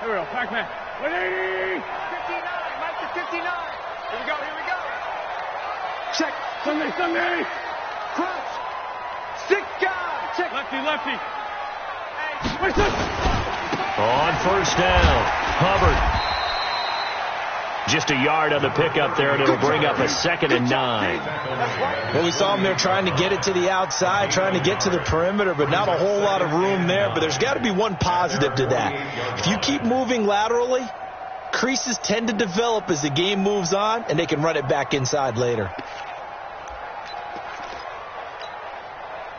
Here we go, Pac-Man. 180! 59, Mike to 59. Here we go. Check. Sunday! Crouch. Stick guy. Check. Lefty. Hey. What's this? On first down, Hubbard. Just a yard on the pickup there, and it'll bring up a 2nd and 9. Well, we saw him there trying to get it to the outside, trying to get to the perimeter, but not a whole lot of room there. But there's got to be one positive to that. If you keep moving laterally, creases tend to develop as the game moves on, and they can run it back inside later.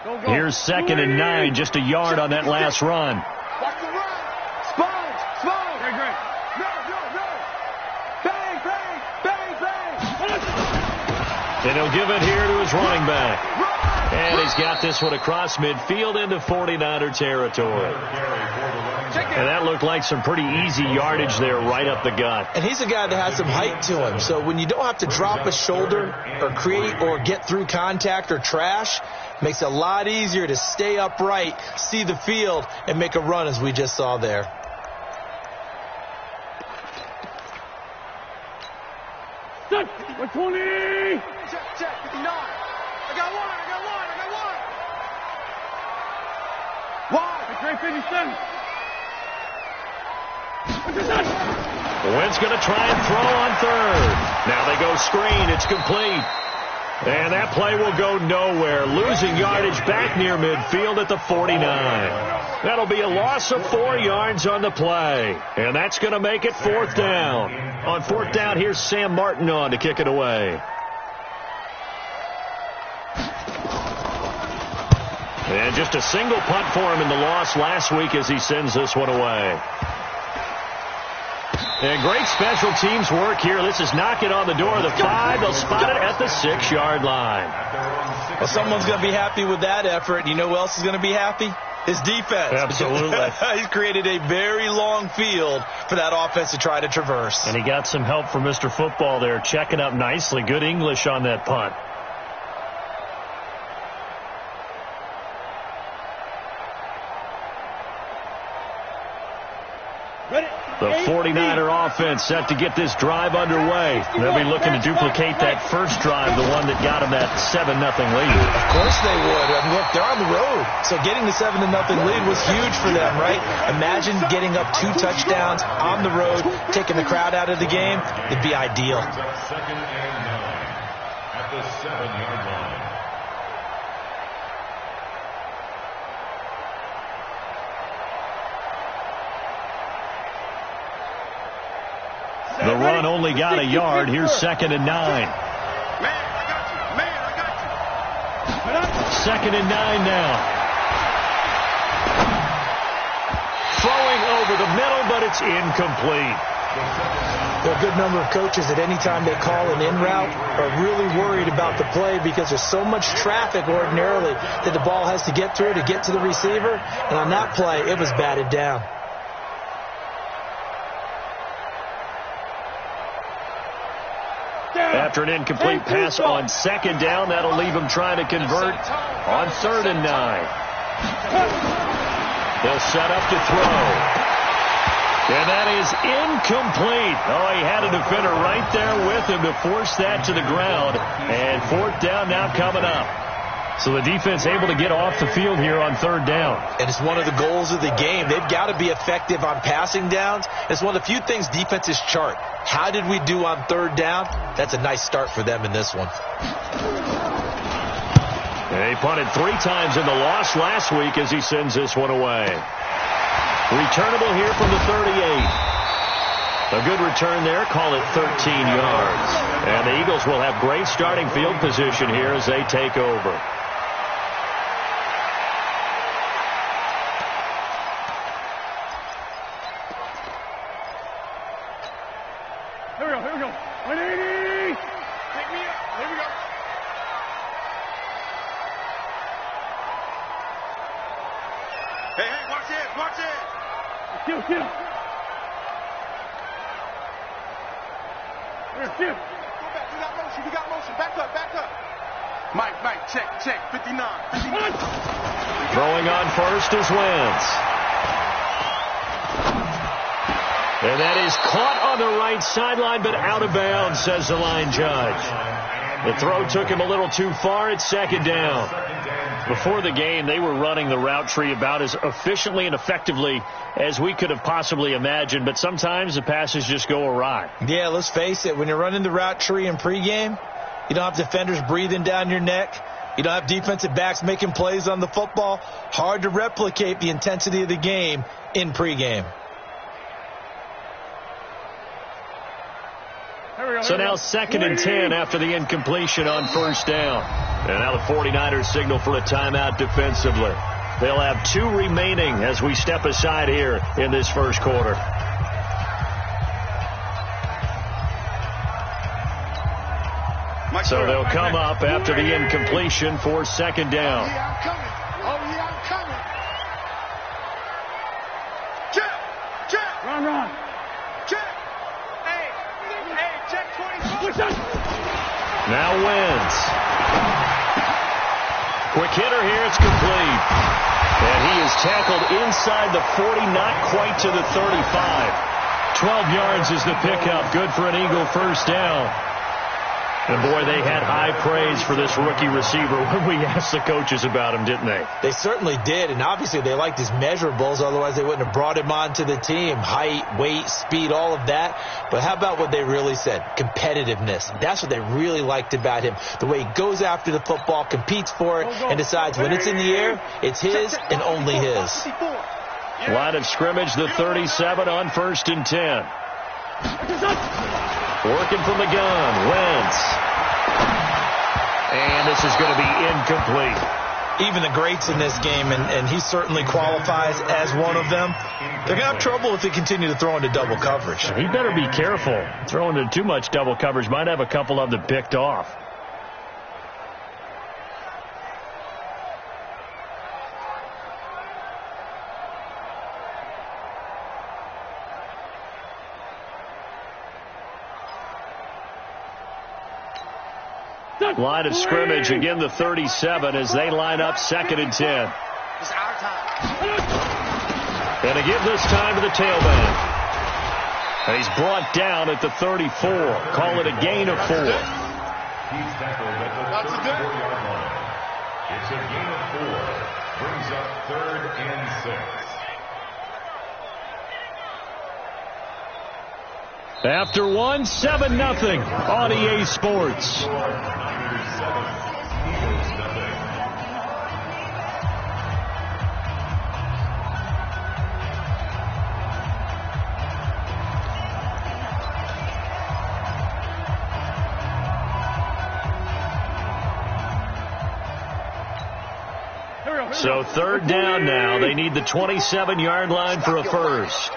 Go. Here's 2nd and 9, just a yard on that last run. Watch the run. Sponge. Great. No. Bang. And he'll give it here to his running back. And he's got this one across midfield into 49er territory. And that looked like some pretty easy yardage there right up the gut. And he's a guy that has some height to him. So when you don't have to drop a shoulder or create or get through contact or trash, makes it a lot easier to stay upright, see the field, and make a run as we just saw there. Set. 120! Check. 59. I got one. Great 57. Wentz going to try and throw on 3rd. Now they go screen. It's complete. And that play will go nowhere. Losing yardage back near midfield at the 49. That'll be a loss of 4 yards on the play. And that's going to make it 4th down. On 4th down, here's Sam Martin on to kick it away. And just a single punt for him in the loss last week as he sends this one away. And great special teams work here. This is knocking on the door of the 5. They'll spot it at the 6-yard line. Well, someone's going to be happy with that effort. You know who else is going to be happy? His defense. Absolutely. He's created a very long field for that offense to try to traverse. And he got some help from Mr. Football there, checking up nicely. Good English on that punt. The 49er offense set to get this drive underway. They'll be looking to duplicate that first drive, the one that got them that 7-0 lead. Of course they would. I mean, look, they're on the road. So getting the 7-0 lead was huge for them, right? Imagine getting up 2 touchdowns on the road, taking the crowd out of the game. It'd be ideal. 2nd and 9 at the 7-yard line. The run only got a yard. Here's 2nd and 9. Man, I got you. 2nd and 9 now. Throwing over the middle, but it's incomplete. There are a good number of coaches at any time they call an in route are really worried about the play because there's so much traffic ordinarily that the ball has to get through to get to the receiver. And on that play, it was batted down. After an incomplete pass on 2nd down, that'll leave him trying to convert on 3rd and 9. They'll set up to throw. And that is incomplete. Oh, he had a defender right there with him to force that to the ground. And 4th down now coming up. So the defense able to get off the field here on 3rd down. And it's one of the goals of the game. They've got to be effective on passing downs. It's one of the few things defenses chart. How did we do on 3rd down? That's a nice start for them in this one. They punted 3 times in the loss last week as he sends this one away. Returnable here from the 38. A good return there. Call it 13 yards. And the Eagles will have great starting field position here as they take over. Here we go. 180! Pick me up. Here we go. Hey, watch it. Kill. Here, Kill. go back. We got motion. Back up. Mike, check. 59. Throwing on first is Wentz. And that is caught on the right sideline, but out of bounds, says the line judge. The throw took him a little too far. It's second down. Before the game, they were running the route tree about as efficiently and effectively as we could have possibly imagined, but sometimes the passes just go awry. Yeah, let's face it. When you're running the route tree in pregame, you don't have defenders breathing down your neck. You don't have defensive backs making plays on the football. Hard to replicate the intensity of the game in pregame. So now 2nd and 10 after the incompletion on first down. And now the 49ers signal for a timeout defensively. They'll have 2 remaining as we step aside here in this first quarter. So they'll come up after the incompletion for 2nd down. Oh, yeah, I'm coming. Oh, yeah, I'm coming. Check. Check. Run. Check. Hey, check 24. Now Wentz. Quick hitter here. It's complete. And he is tackled inside the 40, not quite to the 35. 12 yards is the pickup. Good for an Eagle first down. And, boy, they had high praise for this rookie receiver when we asked the coaches about him, didn't they? They certainly did, and obviously they liked his measurables. Otherwise, they wouldn't have brought him onto the team. Height, weight, speed, all of that. But how about what they really said? Competitiveness. That's what they really liked about him. The way he goes after the football, competes for it, and decides when it's in the air, it's his and only his. Line of scrimmage, the 37 on 1st and 10. Working from the gun, Wentz. And this is going to be incomplete. Even the greats in this game, and he certainly qualifies as one of them, they're going to have trouble if they continue to throw into double coverage. He better be careful. Throwing into too much double coverage might have a couple of them picked off. Line of scrimmage, again the 37 as they line up 2nd and 10. It's our time. And again this time to the tailback. And he's brought down at the 34. Call it a gain of 4. He's tackled at the 34-yard line. It's a gain of 4. Brings up 3rd and 6. After 1, 7-0 on EA Sports. So 3rd down now. They need the 27-yard line for a first.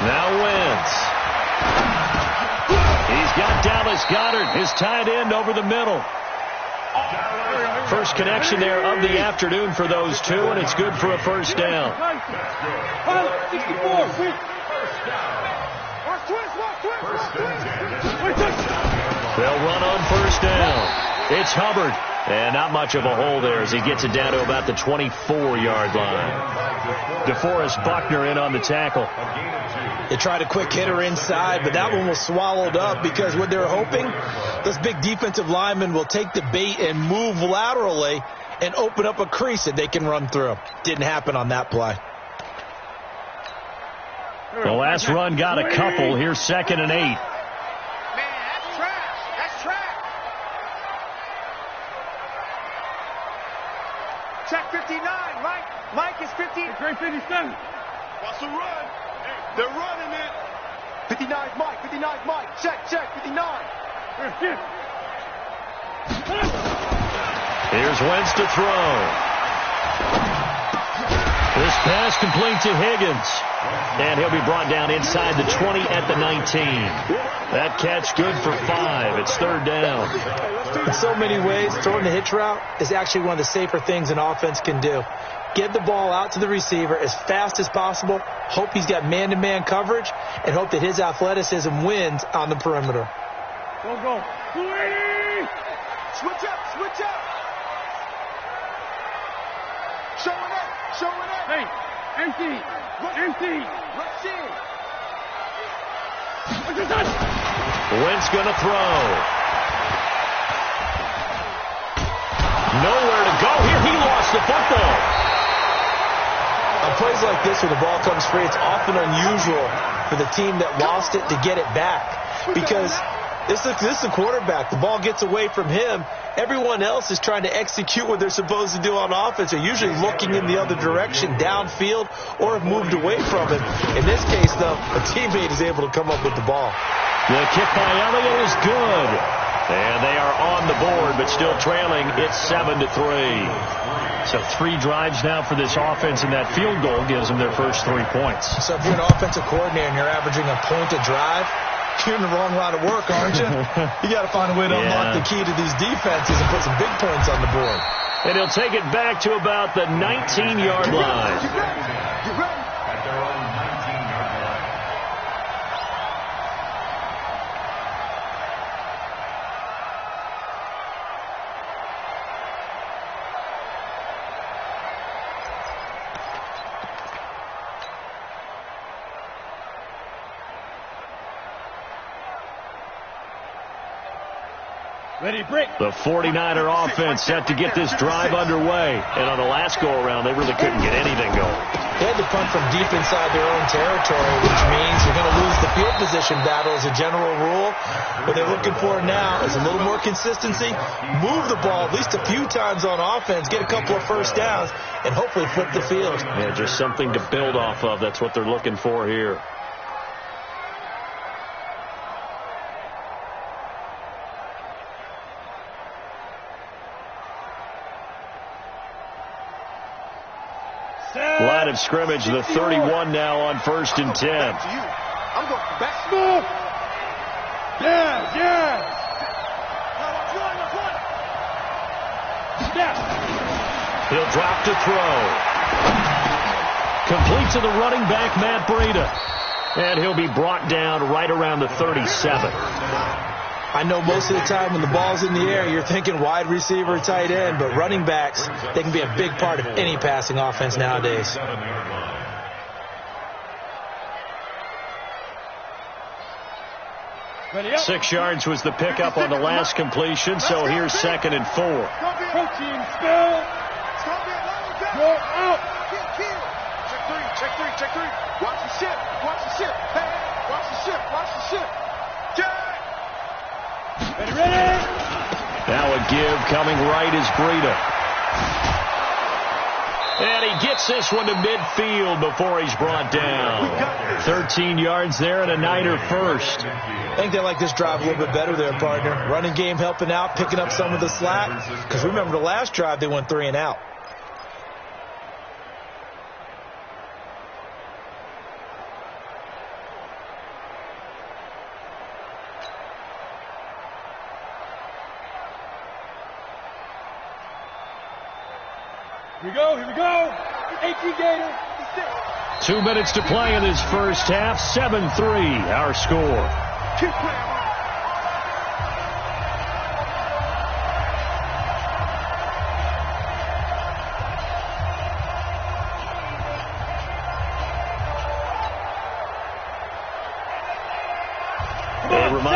Now Wentz. He's got Dallas Goedert, his tight end, over the middle. First connection there of the afternoon for those two, and it's good for a first down. They'll run on first down. It's Hubbard. And not much of a hole there as he gets it down to about the 24-yard line. DeForest Buckner in on the tackle. They tried a quick hitter inside, but that one was swallowed up because what they're hoping, those big defensive linemen will take the bait and move laterally and open up a crease that they can run through. Didn't happen on that play. The last run got a couple. Here's 2nd and 8. Check 59. Mike is 50. Great 57. What's the run? They're running it. 59's Mike. 59's Mike. Check. 59. Here's Wentz to throw. This pass complete to Higgins. And he'll be brought down inside the 20 at the 19. That catch good for 5. It's 3rd down. In so many ways, throwing the hitch route is actually one of the safer things an offense can do. Get the ball out to the receiver as fast as possible, hope he's got man-to-man coverage, and hope that his athleticism wins on the perimeter. Go. 280! Switch up. Showing up. Hey, Empty. Empty. Rush in. Wentz going to throw. Nowhere to go here. He lost the football. On plays like this where the ball comes free, it's often unusual for the team that lost it to get it back. Because this is the quarterback. The ball gets away from him. Everyone else is trying to execute what they're supposed to do on offense. They're usually looking in the other direction, downfield, or have moved away from him. In this case, though, a teammate is able to come up with the ball. The kick by Elliott is good. And they are on the board, but still trailing. It's 7-3. So 3 drives now for this offense, and that field goal gives them their first 3 points. So if you're an offensive coordinator and you're averaging a point a drive, you're in the wrong line of work, aren't you? You got to find a way to unlock the key to these defenses and put some big points on the board. And he'll take it back to about the 19-yard line. You ready? At their own 19-yard line. Ready, break. The 49er offense set to get this drive underway. And on the last go-around, they really couldn't get anything going. They had to punt from deep inside their own territory, which means you're going to lose the field position battle as a general rule. What they're looking for now is a little more consistency, move the ball at least a few times on offense, get a couple of first downs, and hopefully flip the field. Yeah, just something to build off of. That's what they're looking for here. Line of scrimmage, the 31 now on 1st and 10. I'm going back. Move. Yeah. He'll drop to throw. Complete to the running back, Matt Breida. And he'll be brought down right around the 37. I know most of the time when the ball's in the air, you're thinking wide receiver, tight end, but running backs, they can be a big part of any passing offense nowadays. 7-yard line. Ready up. 6 yards was the pickup on the last completion, so here's 2nd and 4. Coaching spell. Go out. Check three. Watch the ship. Hey, watch the ship. Jack. Ready. Now a give coming right is Breida. And he gets this one to midfield before he's brought down. 13 yards there and a Niner first. I think they like this drive a little bit better there, partner. Running game helping out, picking up some of the slack. Because remember the last drive, they went 3 and out. Here we go. 18 Gator. 2 minutes to play in this first half. 7-3 our score. Keep playing.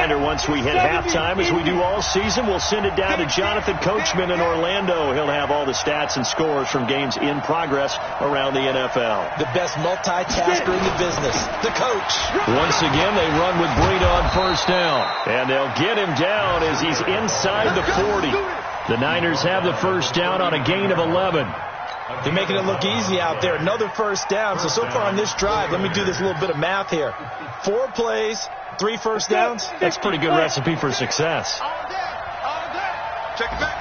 Once we hit halftime, as we do all season, we'll send it down to Jonathan Coachman in Orlando. He'll have all the stats and scores from games in progress around the NFL. The best multitasker in the business, the coach. Once again, they run with Breida on 1st down. And they'll get him down as he's inside the 40. The Niners have the 1st down on a gain of 11. They're making it look easy out there. Another 1st down. So far on this drive, let me do this little bit of math here. 4 plays. 3 first downs? That's a pretty good recipe for success. All day. Check it back.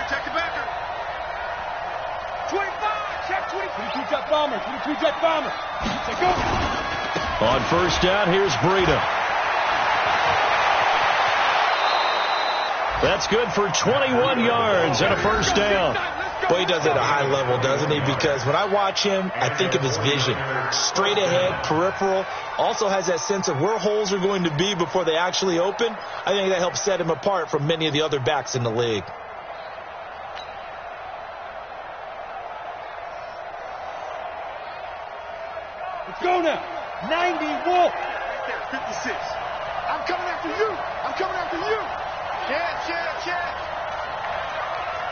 25. Check 22 jet bomber. Let's go. On 1st down, here's Breida. That's good for 21 yards and a 1st down. Well, he does it at a high level, doesn't he? Because when I watch him, I think of his vision. Straight ahead, peripheral. Also has that sense of where holes are going to be before they actually open. I think that helps set him apart from many of the other backs in the league. Let's go now. 90 Wolf. Right there, 56. I'm coming after you. I'm coming after you. Chad.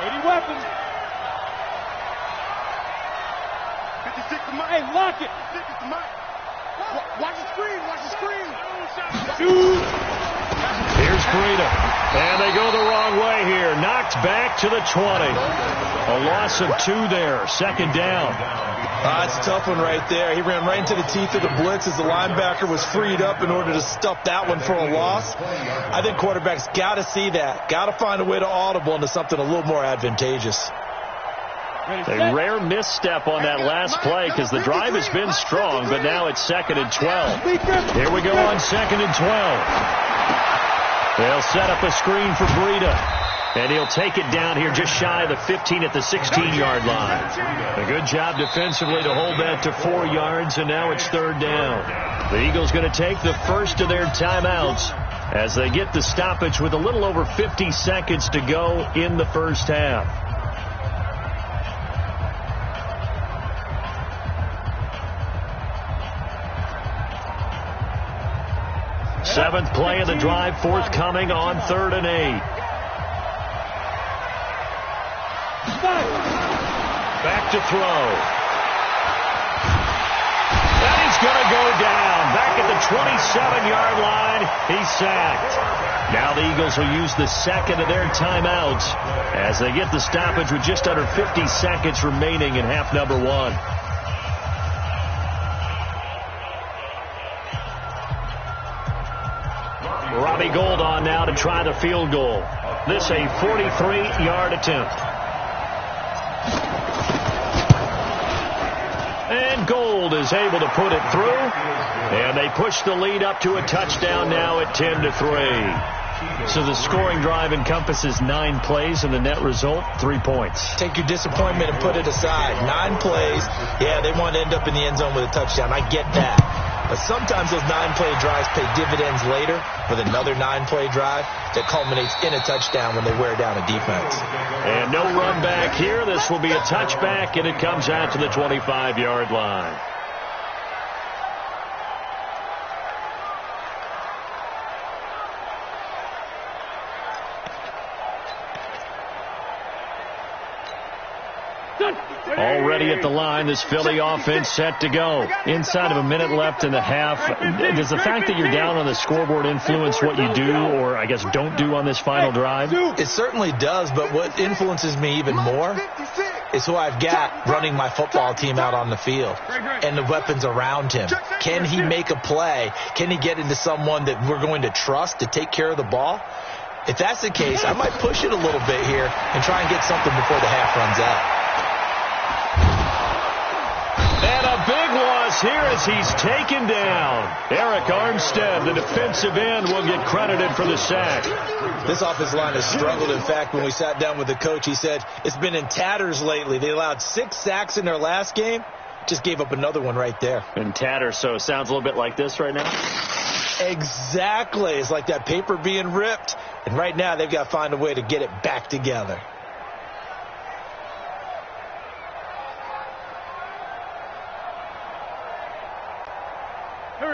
80 weapons. 56 to Mike. Hey, lock it. 56 to Mike. Watch the screen. Shoot. Here's Breida. And they go the wrong way here. Knocked back to the 20. A loss of 2 there. Second down. That's a tough one right there. He ran right into the teeth of the blitz as the linebacker was freed up in order to stuff that one for a loss. I think quarterbacks got to see that. Got to find a way to audible into something a little more advantageous. A rare misstep on that last play because the drive has been strong, but now it's 2nd and 12. Here we go on 2nd and 12. They'll set up a screen for Breida, and he'll take it down here just shy of the 15 at the 16-yard line. A good job defensively to hold that to 4 yards, and now it's 3rd down. The Eagles going to take the first of their timeouts as they get the stoppage with a little over 50 seconds to go in the first half. Seventh play of the drive forthcoming on 3rd and 8. Back to throw. And he's going to go down. Back at the 27-yard line. He's sacked. Now the Eagles will use the second of their timeouts as they get the stoppage with just under 50 seconds remaining in half number 1. Robbie Gould on now to try the field goal. This a 43-yard attempt. And Gould is able to put it through. And they push the lead up to a touchdown now at 10-3. So the scoring drive encompasses 9 plays, and the net result, 3 points. Take your disappointment and put it aside. 9 plays. Yeah, they want to end up in the end zone with a touchdown. I get that. But sometimes those 9-play drives pay dividends later with another 9-play drive that culminates in a touchdown when they wear down a defense. And no run back here. This will be a touchback, and it comes out to the 25-yard line. Already at the line, this Philly offense set to go. Inside of a minute left in the half. Does the fact that you're down on the scoreboard influence what you do, or I guess don't do on this final drive? It certainly does, but what influences me even more is who I've got running my football team out on the field and the weapons around him. Can he make a play? Can he get into someone that we're going to trust to take care of the ball? If that's the case, I might push it a little bit here and try and get something before the half runs out. And a big loss here as he's taken down. Eric Armstead, the defensive end, will get credited for the sack. This offensive line has struggled. In fact, when we sat down with the coach, he said it's been in tatters lately. They allowed 6 sacks in their last game. Just gave up another one right there. In tatters, so it sounds a little bit like this right now? Exactly. It's like that paper being ripped. And right now, they've got to find a way to get it back together.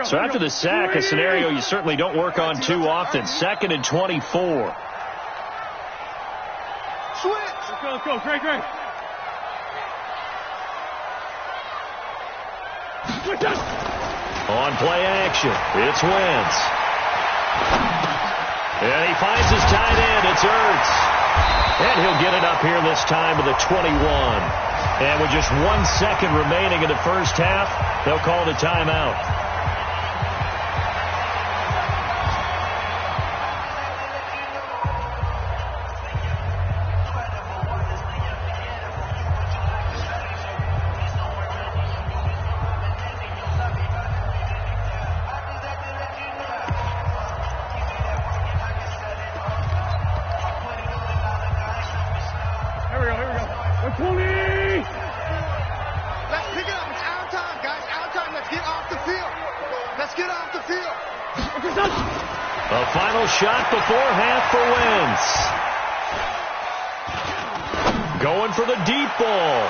So after the sack, a scenario you certainly don't work on too often. 2nd and 24. Switch. Let's go. Great. On play action, it's Wentz. And he finds his tight end. It's Ertz. And he'll get it up here this time to the 21. And with just 1 second remaining in the first half, they'll call it a timeout. A final shot before half for Wentz. Going for the deep ball.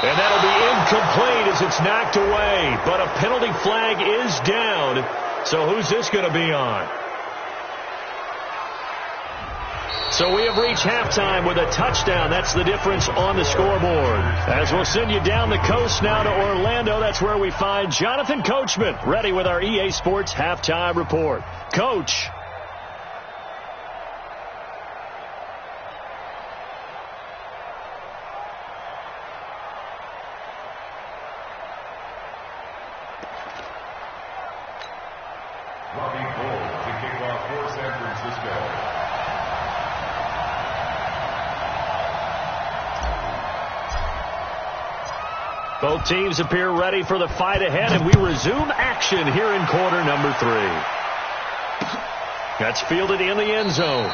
And that'll be incomplete as it's knocked away. But a penalty flag is down. So who's this going to be on? So we have reached halftime with a touchdown. That's the difference on the scoreboard. As we'll send you down the coast now to Orlando, that's where we find Jonathan Coachman, ready with our EA Sports halftime report. Coach. Robbie Gould to kick off for San Francisco. Both teams appear ready for the fight ahead, and we resume action here in quarter number 3. That's fielded in the end zone.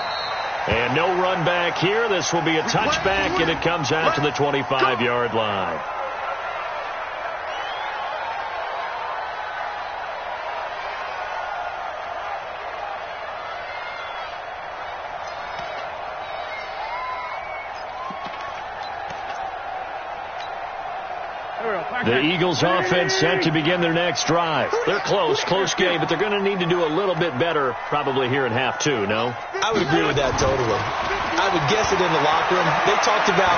And no run back here. This will be a touchback, and it comes out to the 25-yard line. The Eagles offense set to begin their next drive. They're close game, but they're going to need to do a little bit better probably here in half 2, no? I would agree with that totally. I would guess it in the locker room. They talked about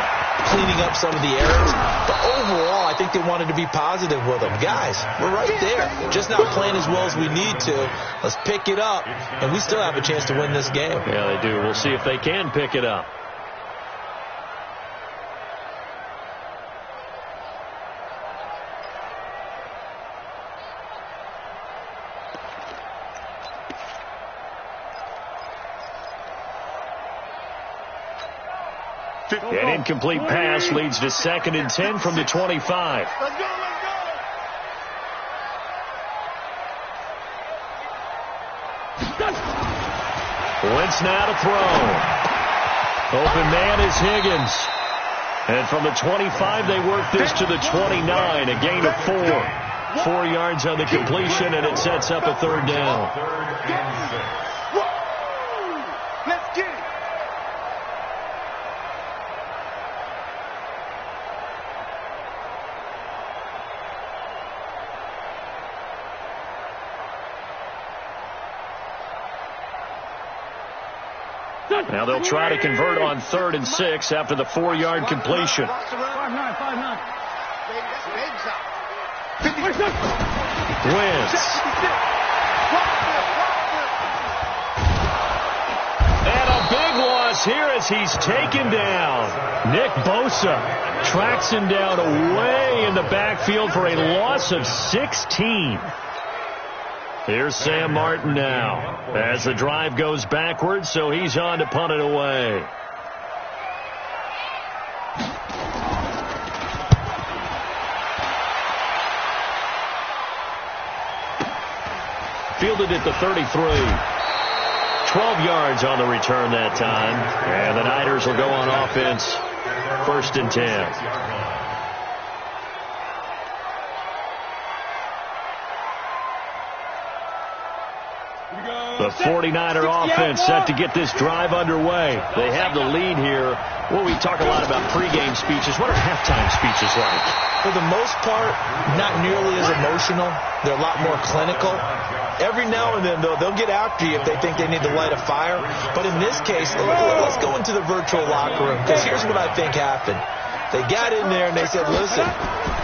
cleaning up some of the errors, but overall I think they wanted to be positive with them. Guys, we're right there. Just not playing as well as we need to. Let's pick it up, and we still have a chance to win this game. Yeah, they do. We'll see if they can pick it up. An incomplete pass leads to 2nd and 10 from the 25. Let's go. Wentz now to throw. Open man is Higgins. And from the 25, they work this to the 29, a gain of 4. 4 yards on the completion, and it sets up a 3rd down. 3rd and 6. Let's get it. Now they'll try to convert on 3rd and 6 after the 4-yard completion. 5-9. Wentz. And a big loss here as he's taken down. Nick Bosa tracks him down away in the backfield for a loss of 16. Here's Sam Martin now as the drive goes backwards, so he's on to punt it away. Fielded at the 33. 12 yards on the return that time. And the Niners will go on offense. 1st and 10. The 49er offense set to get this drive underway. They have the lead here. Well, we talk a lot about pregame speeches. What are halftime speeches like? For the most part, not nearly as emotional. They're a lot more clinical. Every now and then, though, they'll get after you if they think they need to light a fire. But in this case, let's go into the virtual locker room, because here's what I think happened. They got in there and they said, listen,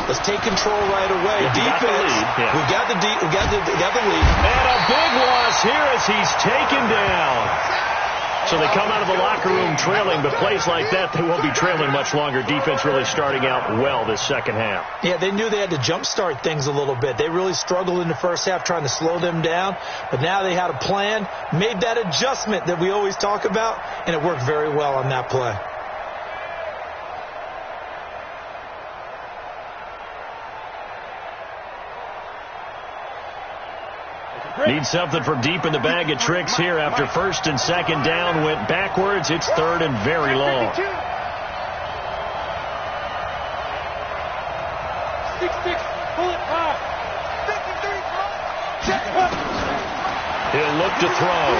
let's take control right away. Defense, we got the lead. And a big loss here as he's taken down. So they come out of the locker room trailing, but plays like that, they won't be trailing much longer. Defense really starting out well this second half. Yeah, they knew they had to jumpstart things a little bit. They really struggled in the first half trying to slow them down, but now they had a plan, made that adjustment that we always talk about, and it worked very well on that play. Need something from deep in the bag of tricks here after 1st and 2nd down went backwards. It's 3rd and very long. 6-6. Pull it high. He'll look to throw.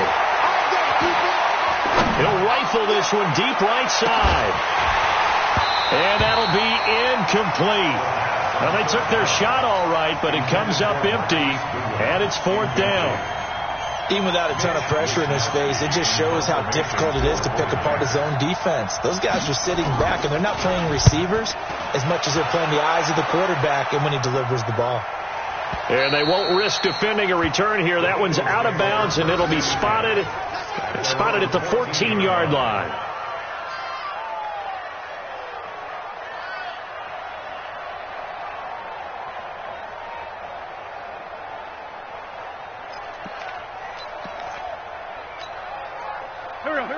He'll rifle this one deep right side. And that'll be incomplete. Well, they took their shot all right, but it comes up empty, and it's 4th down. Even without a ton of pressure in his face, it just shows how difficult it is to pick apart his own defense. Those guys are sitting back, and they're not playing receivers as much as they're playing the eyes of the quarterback and when he delivers the ball. And they won't risk defending a return here. That one's out of bounds, and it'll be spotted at the 14-yard line.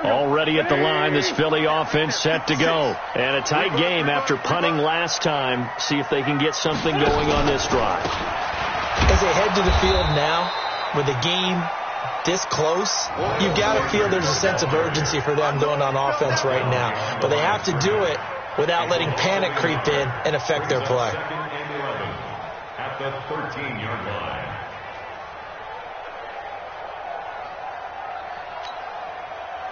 Already at the line, this Philly offense set to go. And a tight game after punting last time. See if they can get something going on this drive. As they head to the field now, with the game this close, you've got to feel there's a sense of urgency for them going on offense right now. But they have to do it without letting panic creep in and affect their play. At the 13-yard line.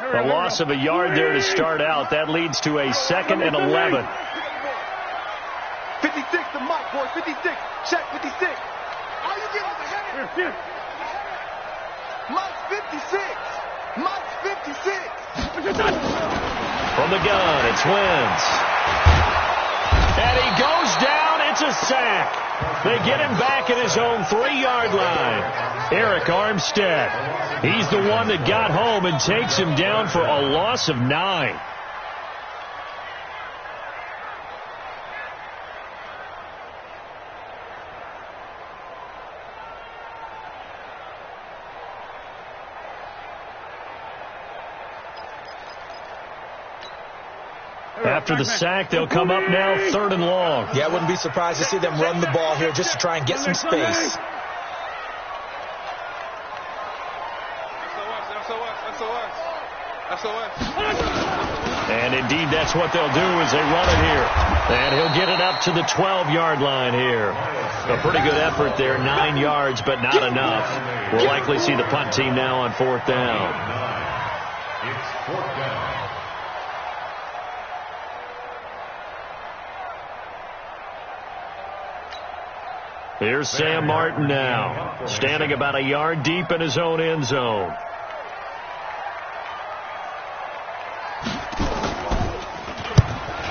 A loss of a yard there to start out. That leads to a 2nd and 11. 56 to Mike, boys. 56. Check 56. How you get over here? Mike's 56. Mike's 56. From the gun, it's Wentz. And he goes down. It's a sack. They get him back at his own 3-yard line. Eric Armstead. He's the one that got home and takes him down for a loss of 9. After the sack, they'll come up now 3rd and long. Yeah, I wouldn't be surprised to see them run the ball here just to try and get some space. And indeed, that's what they'll do is they run it here. And he'll get it up to the 12-yard line here. A pretty good effort there, 9 yards, but not enough. We'll likely see the punt team now on 4th down. It's 4th down. Here's Sam Martin now, standing about a yard deep in his own end zone.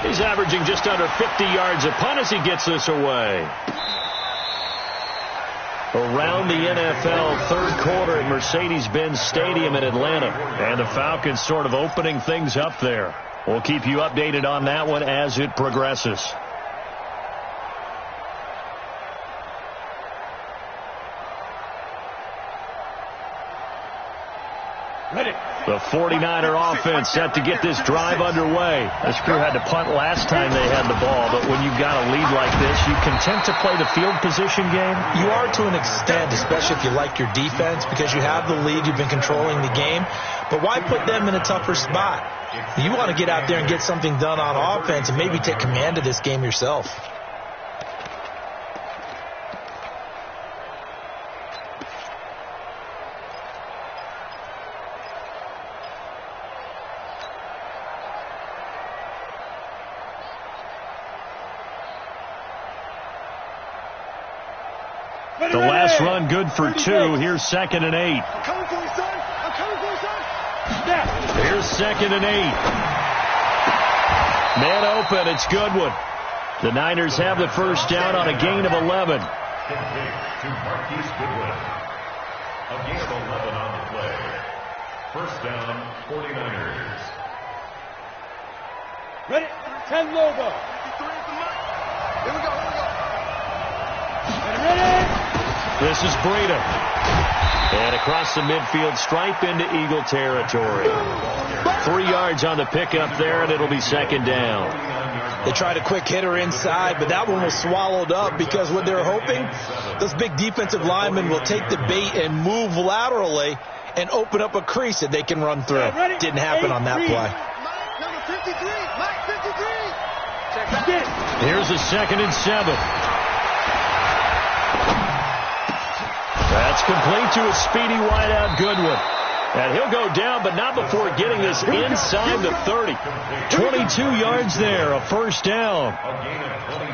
He's averaging just under 50 yards a punt as he gets this away. Around the NFL, 3rd quarter at Mercedes-Benz Stadium in Atlanta. And the Falcons sort of opening things up there. We'll keep you updated on that one as it progresses. The 49er offense set to get this drive underway. This crew had to punt last time they had the ball, but when you've got a lead like this, you content to play the field position game? You are to an extent, especially if you like your defense, because you have the lead, you've been controlling the game. But why put them in a tougher spot? You want to get out there and get something done on offense and maybe take command of this game yourself. The last run good for 2. Here's 2nd and 8. I'm coming for you, son. I'm coming for you, son. Here's 2nd and 8. Man open. It's Goodwin. The Niners have the first down on a gain of 11. To Marquise Goodwin. A gain of 11 on the play. First down, 49ers. Ready? 10 logo. Here we go. Ready? This is Breida. And across the midfield stripe into Eagle territory. 3 yards on the pickup there, and it'll be 2nd down. They tried a quick hitter inside, but that one was swallowed up because what they're hoping, those big defensive linemen will take the bait and move laterally and open up a crease that they can run through. Didn't happen on that play. Number 53. Mike 53. Check that. Here's a 2nd and 7. That's complete to a speedy wideout Goodwin. And he'll go down, but not before getting this inside the 30. 22 yards there, a first down.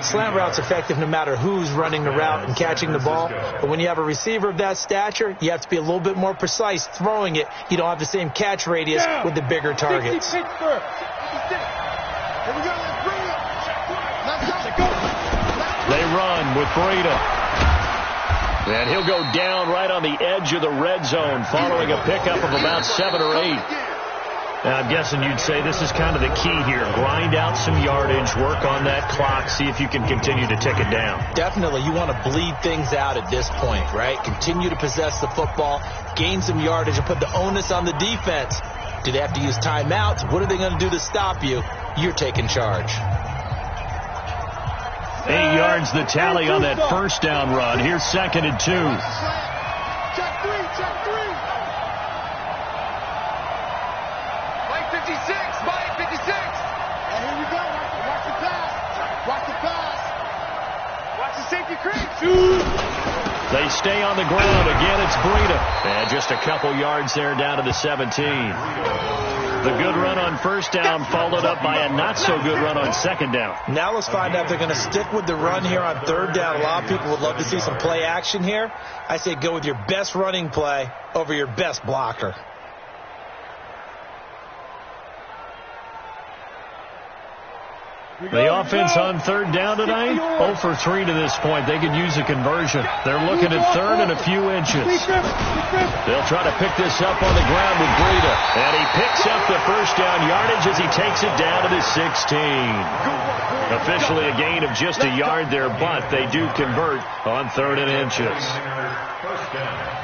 Slant route's effective no matter who's running the route and catching the ball. But when you have a receiver of that stature, you have to be a little bit more precise throwing it. You don't have the same catch radius with the bigger targets. Here we go. Let's bring it. Let's go. They run with Breida. And he'll go down right on the edge of the red zone following a pickup of about 7 or 8. Now, I'm guessing you'd say this is kind of the key here. Grind out some yardage, work on that clock, see if you can continue to tick it down. Definitely. You want to bleed things out at this point, right? Continue to possess the football, gain some yardage, and put the onus on the defense. Do they have to use timeouts? What are they going to do to stop you? You're taking charge. 8 yards the tally on that first down run. Here's 2nd and 2. Check three. Mike 56. And here we go. Watch the pass. Watch the safety creep. They stay on the ground. Again, it's Breida. And just a couple yards there down to the 17. The good run on first down followed up by a not-so-good run on second down. Now let's find out if they're going to stick with the run here on third down. A lot of people would love to see some play action here. I say go with your best running play over your best blocker. The offense on third down tonight, 0 for 3 to this point. They could use a conversion. They're looking at 3rd and a few inches. They'll try to pick this up on the ground with Breida. And he picks up the first down yardage as he takes it down to the 16. Officially a gain of just a yard there, but they do convert on 3rd and inches. First down.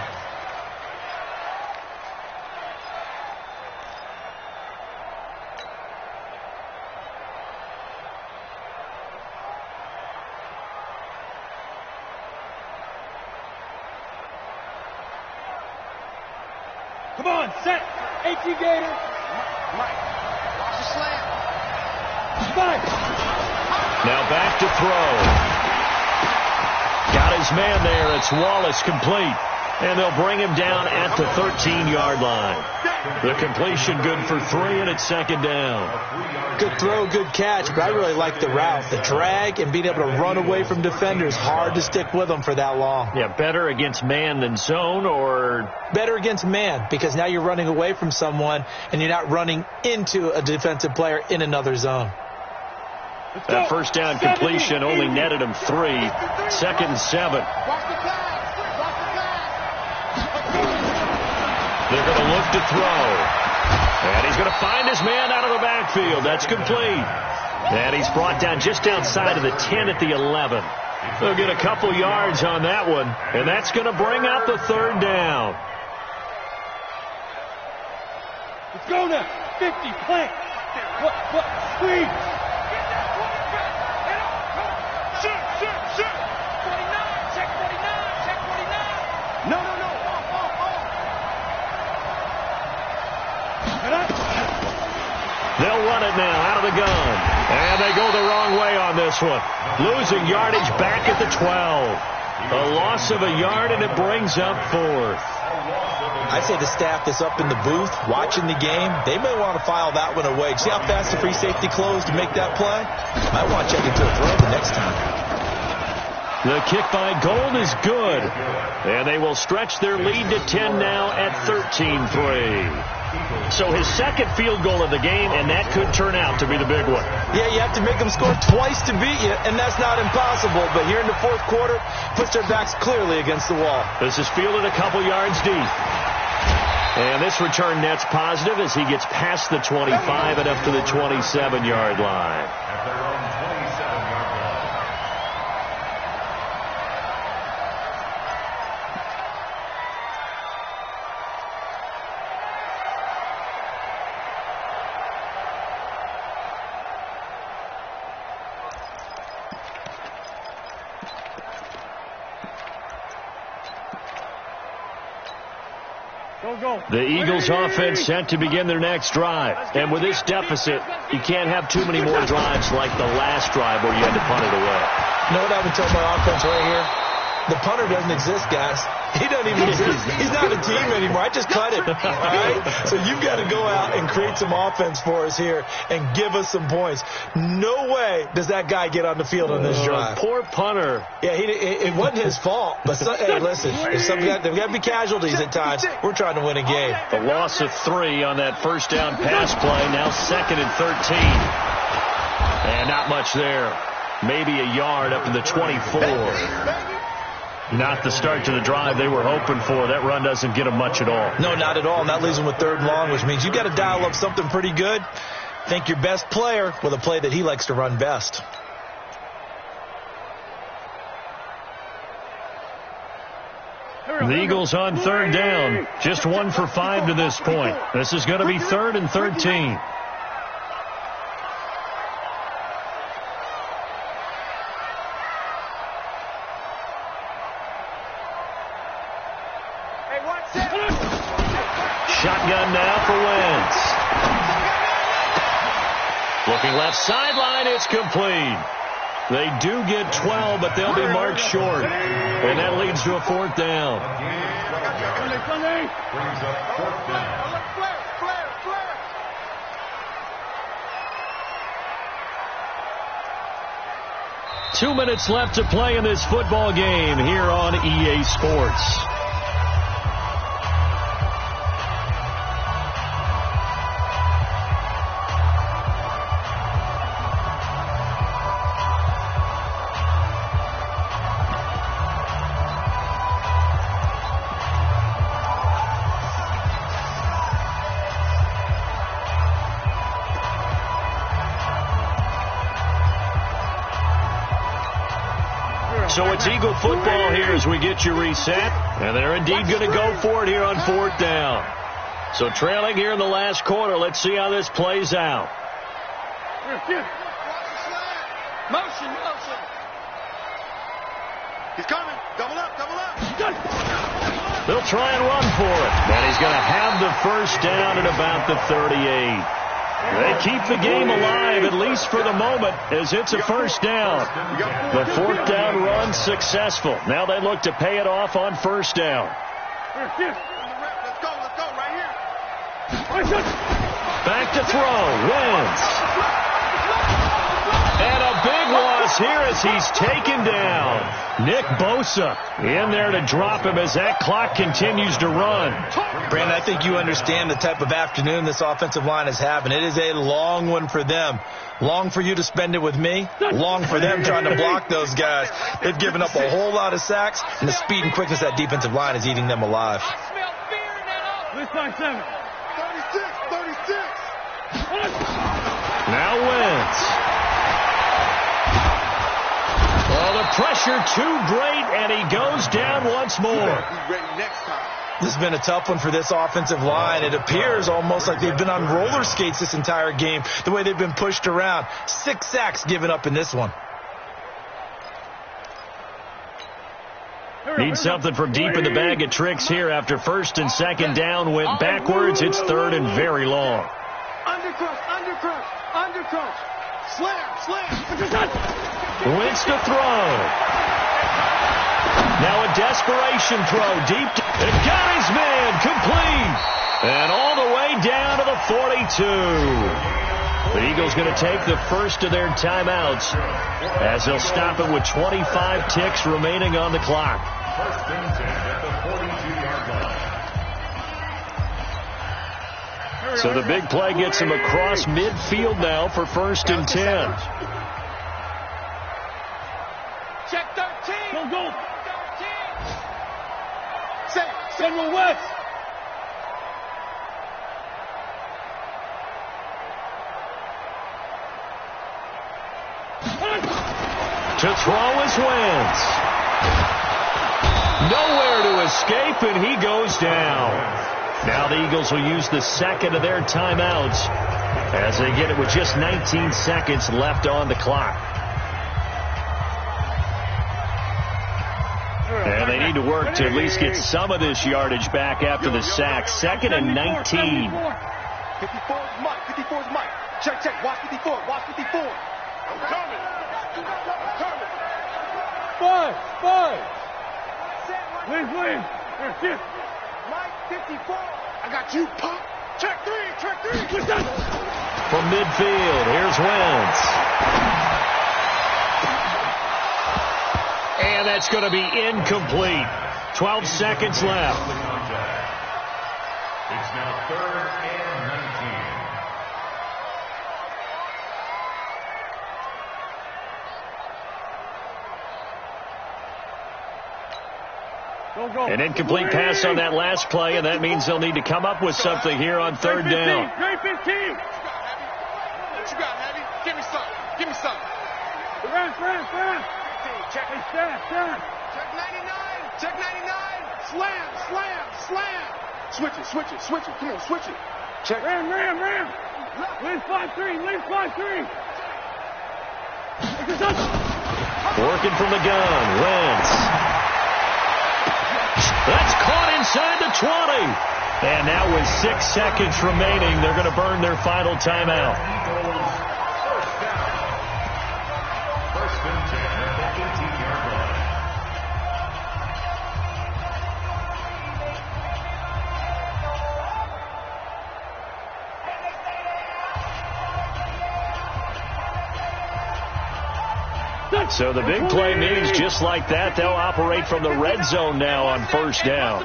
Come on, set. 18 Gator. Mike, watch the slant. Spike. Now back to throw. Got his man there. It's Wallace complete. And they'll bring him down at the 13-yard line. The completion good for 3, and it's 2nd down. Good throw, good catch, but I really like the route. The drag and being able to run away from defenders. Hard to stick with them for that long. Yeah, better against man than zone, or? Better against man, because now you're running away from someone and you're not running into a defensive player in another zone. That first down completion only netted him 3. 2nd and 7. They're going to look to throw. And he's going to find his man out of the backfield. That's complete. And he's brought down just outside of the 10 at the 11. They'll get a couple yards on that one. And that's going to bring out the 3rd down. Let's go now. 50, plant. What? Squeeze. Shoot. 49, check 49. No. They'll run it now out of the gun. And they go the wrong way on this one. Losing yardage back at the 12. A loss of a yard, and it brings up 4th. I'd say the staff that's up in the booth watching the game, they may want to file that one away. See how fast the free safety closed to make that play? I want to check into a throw the next time. The kick by Gold is good. And they will stretch their lead to 10 now at 13-3. So his 2nd field goal of the game, and that could turn out to be the big one. Yeah, you have to make them score twice to beat you, and that's not impossible. But here in the 4th quarter, puts their backs clearly against the wall. This is fielded a couple yards deep. And this return net's positive as he gets past the 25 and up to the 27-yard line. At their own 27-yard line. The Eagles offense set to begin their next drive. And with this deficit, you can't have too many more drives like the last drive where you had to punt it away. You know what I would tell my offense right here? The punter doesn't exist, guys. He doesn't even exist. He's not a team anymore. I just cut it. All right? So you've got to go out and create some offense for us here and give us some points. No way does that guy get on the field on this drive. Poor punter. Yeah, it wasn't his fault. But, hey, listen, there've got to be casualties at times. We're trying to win a game. The loss of 3 on that first down pass play. Now 2nd and 13. And not much there. Maybe a yard up to the 24. Not the start to the drive they were hoping for. That run doesn't get them much at all. No, not at all. And that leaves them with 3rd and long, which means you've got to dial up something pretty good. Think your best player with a play that he likes to run best. The Eagles on 3rd down. Just 1 for 5 to this point. This is going to be 3rd and 13. Shotgun now for Wentz. Looking left sideline, it's complete. They do get 12, but they'll be marked short. And that leads to a 4th down. Brings up 4th down. 2 minutes left to play in this football game here on EA Sports. So it's Eagle football here as we get you reset. And they're indeed going to go for it here on 4th down. So trailing here in the last quarter. Let's see how this plays out. Motion. He's coming. Double up. They'll try and run for it. And he's going to have the first down at about the 38. They keep the game alive, at least for the moment, as it's a first down. The 4th down run successful. Now they look to pay it off on 1st down. Let's go right here. Back to throw. Wentz. And a big loss here as he's taken down. Nick Bosa in there to drop him as that clock continues to run. Brandon, I think you understand the type of afternoon this offensive line is having. It is a long one for them. Long for you to spend it with me. Long for them trying to block those guys. They've given up a whole lot of sacks, and the speed and quickness of that defensive line is eating them alive. Now Wentz. Oh, the pressure too great, and he goes down once more. This has been a tough one for this offensive line. It appears almost like they've been on roller skates this entire game, the way they've been pushed around. 6 sacks given up in this one. Need something from deep in the bag of tricks here after 1st and 2nd down went backwards. It's 3rd and very long. Undercrush. Slam. Wentz to throw. Now a desperation throw deep. It got his man complete. And all the way down to the 42. The Eagles going to take the first of their timeouts as they'll stop it with 25 ticks remaining on the clock. 1st and 10 at the 42-yard line. So the big play gets him across midfield now for 1st and 10. Check 13. Go. 13. Central West. To throw is Wentz. Nowhere to escape, and he goes down. Now the Eagles will use the 2nd of their timeouts as they get it with just 19 seconds left on the clock. And they need to work to at least get some of this yardage back after the sack. 2nd and 19. 54 is Mike. Check. Watch 54. I'm coming. 5. Williams. Here. Mike 54. I got you, Pop. Check three. From midfield, here's Wentz. And that's going to be incomplete. 12 seconds left. It's now 3rd and 19. Go. An incomplete pass on that last play, and that means they'll need to come up with something here on 3rd down. Great 15. What you got, Heavy? Give me some. Run. 15. Check. Hey, stand. Check 99. Slam. Switch it. Come on, switch it. Check. Ram. Win 5-3. Working from the gun, Wentz. That's caught inside the 20. And now with 6 seconds remaining, they're going to burn their final timeout. First down. 1st and 10 at the 18-yard line. So the big play means just like that, they'll operate from the red zone now on 1st down.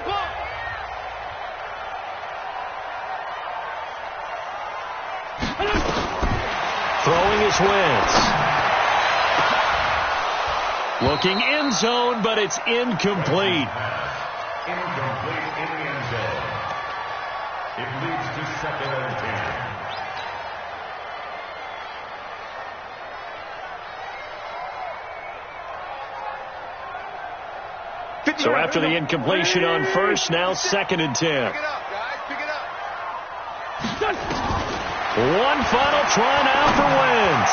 Throwing is Wentz. Looking end zone, but it's incomplete. Incomplete in the end zone. It leads to 2nd and 10. So after the incompletion on 1st, now 2nd and 10. Pick it up, guys. Pick it up. One final try now for Wentz.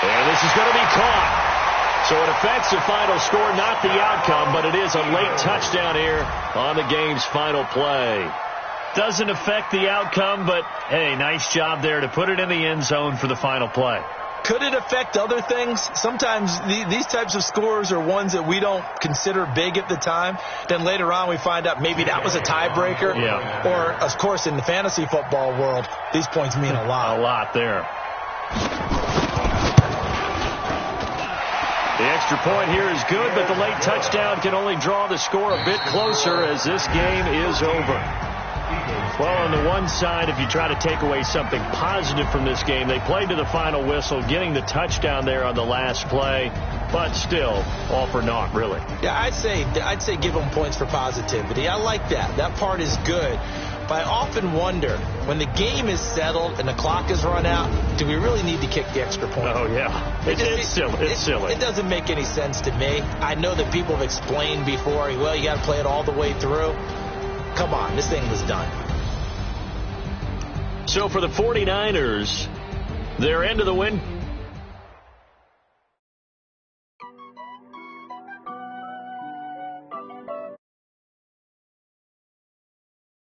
And this is going to be caught. So it affects the final score, not the outcome, but it is a late touchdown here on the game's final play. Doesn't affect the outcome, but, hey, nice job there to put it in the end zone for the final play. Could it affect other things? Sometimes these types of scores are ones that we don't consider big at the time. Then later on we find out maybe that was a tiebreaker. Yeah. Or, of course, in the fantasy football world, these points mean a lot. A lot there. The extra point here is good, but the late touchdown can only draw the score a bit closer as this game is over. Well, on the one side, if you try to take away something positive from this game, they played to the final whistle, getting the touchdown there on the last play, but still, all for naught, really. Yeah, I'd say give them points for positivity. I like that. That part is good. But I often wonder, when the game is settled and the clock is run out, do we really need to kick the extra point? Oh, yeah. It's silly. It doesn't make any sense to me. I know that people have explained before, well, you got to play it all the way through. Come on, this thing was done. So for the 49ers, their end of the win.